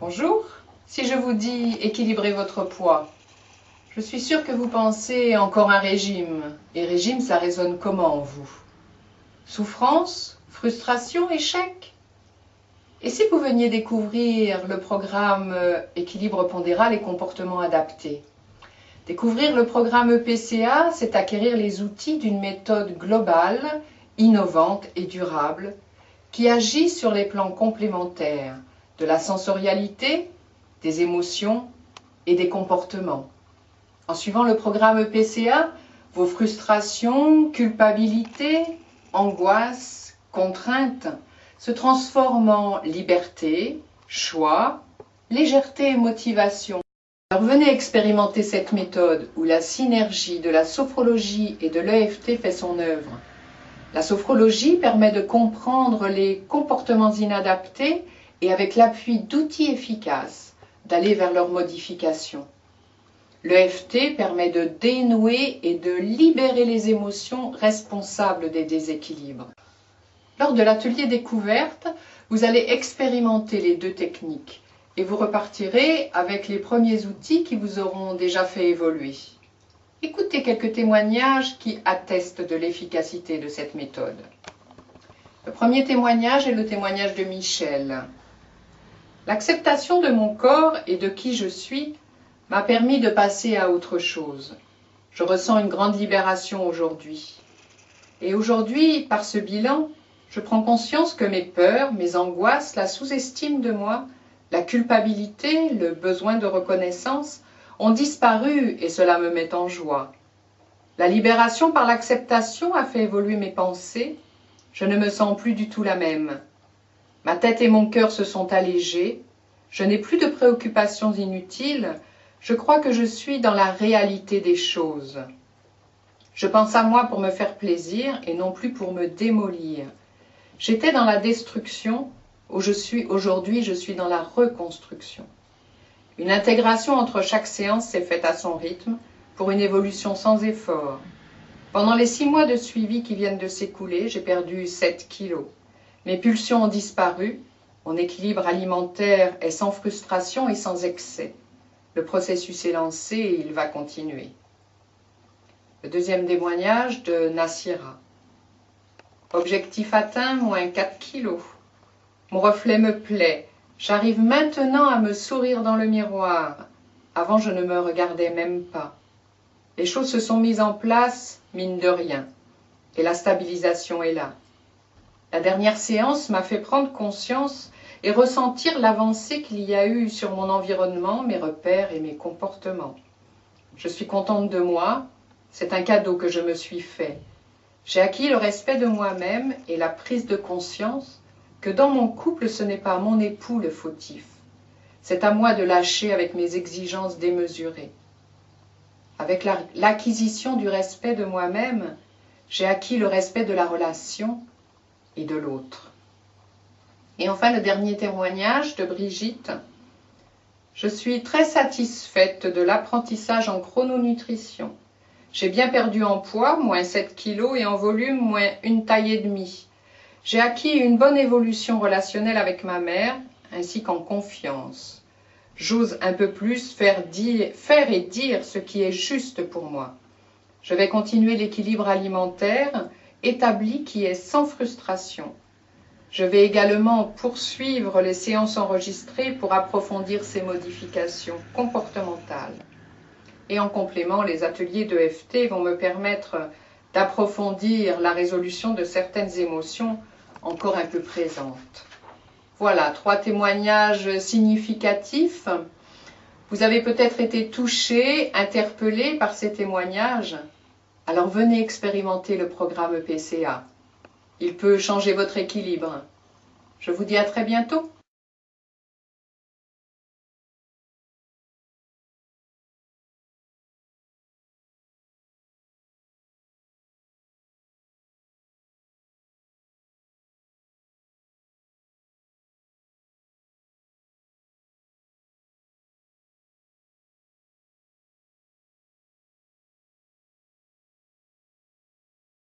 Bonjour, si je vous dis équilibrer votre poids, je suis sûre que vous pensez encore un régime. Et régime, ça résonne comment en vous? Souffrance, frustration, échec? Et si vous veniez découvrir le programme Équilibre pondéral et comportement adapté? Découvrir le programme EPCA, c'est acquérir les outils d'une méthode globale, innovante et durable, qui agit sur les plans complémentaires de la sensorialité, des émotions et des comportements. En suivant le programme EPCA, vos frustrations, culpabilité, angoisses, contraintes se transforment en liberté, choix, légèreté et motivation. Alors venez expérimenter cette méthode où la synergie de la sophrologie et de l'EFT fait son œuvre. La sophrologie permet de comprendre les comportements inadaptés et avec l'appui d'outils efficaces, d'aller vers leur modification. L'EFT permet de dénouer et de libérer les émotions responsables des déséquilibres. Lors de l'atelier découverte, vous allez expérimenter les deux techniques et vous repartirez avec les premiers outils qui vous auront déjà fait évoluer. Écoutez quelques témoignages qui attestent de l'efficacité de cette méthode. Le premier témoignage est le témoignage de Michel. L'acceptation de mon corps et de qui je suis m'a permis de passer à autre chose. Je ressens une grande libération aujourd'hui. Et aujourd'hui, par ce bilan, je prends conscience que mes peurs, mes angoisses, la sous-estime de moi, la culpabilité, le besoin de reconnaissance ont disparu et cela me met en joie. La libération par l'acceptation a fait évoluer mes pensées. Je ne me sens plus du tout la même. Ma tête et mon cœur se sont allégés. Je n'ai plus de préoccupations inutiles. Je crois que je suis dans la réalité des choses. Je pense à moi pour me faire plaisir et non plus pour me démolir. J'étais dans la destruction. Aujourd'hui, je suis dans la reconstruction. Une intégration entre chaque séance s'est faite à son rythme pour une évolution sans effort. Pendant les 6 mois de suivi qui viennent de s'écouler, j'ai perdu 7 kilos. Mes pulsions ont disparu. Mon équilibre alimentaire est sans frustration et sans excès. Le processus est lancé et il va continuer. Le deuxième témoignage de Nassira. Objectif atteint, moins 4 kilos. Mon reflet me plaît. J'arrive maintenant à me sourire dans le miroir. Avant, je ne me regardais même pas. Les choses se sont mises en place, mine de rien. Et la stabilisation est là. La dernière séance m'a fait prendre conscience et ressentir l'avancée qu'il y a eu sur mon environnement, mes repères et mes comportements. Je suis contente de moi. C'est un cadeau que je me suis fait. J'ai acquis le respect de moi-même et la prise de conscience que dans mon couple, ce n'est pas mon époux le fautif. C'est à moi de lâcher avec mes exigences démesurées. Avec l'acquisition du respect de moi-même, j'ai acquis le respect de la relation et de l'autre. Et enfin, le dernier témoignage de Brigitte. Je suis très satisfaite de l'apprentissage en chrononutrition. J'ai bien perdu en poids, moins 7 kilos, et en volume, moins 1 taille et demie. J'ai acquis une bonne évolution relationnelle avec ma mère, ainsi qu'en confiance. J'ose un peu plus faire et dire ce qui est juste pour moi. Je vais continuer l'équilibre alimentaire établi qui est sans frustration. Je vais également poursuivre les séances enregistrées pour approfondir ces modifications comportementales. Et en complément, les ateliers d'EFT vont me permettre d'approfondir la résolution de certaines émotions encore un peu présentes. Voilà, 3 témoignages significatifs. Vous avez peut-être été touché, interpellé par ces témoignages. Alors venez expérimenter le programme EPCA. Il peut changer votre équilibre. Je vous dis à très bientôt.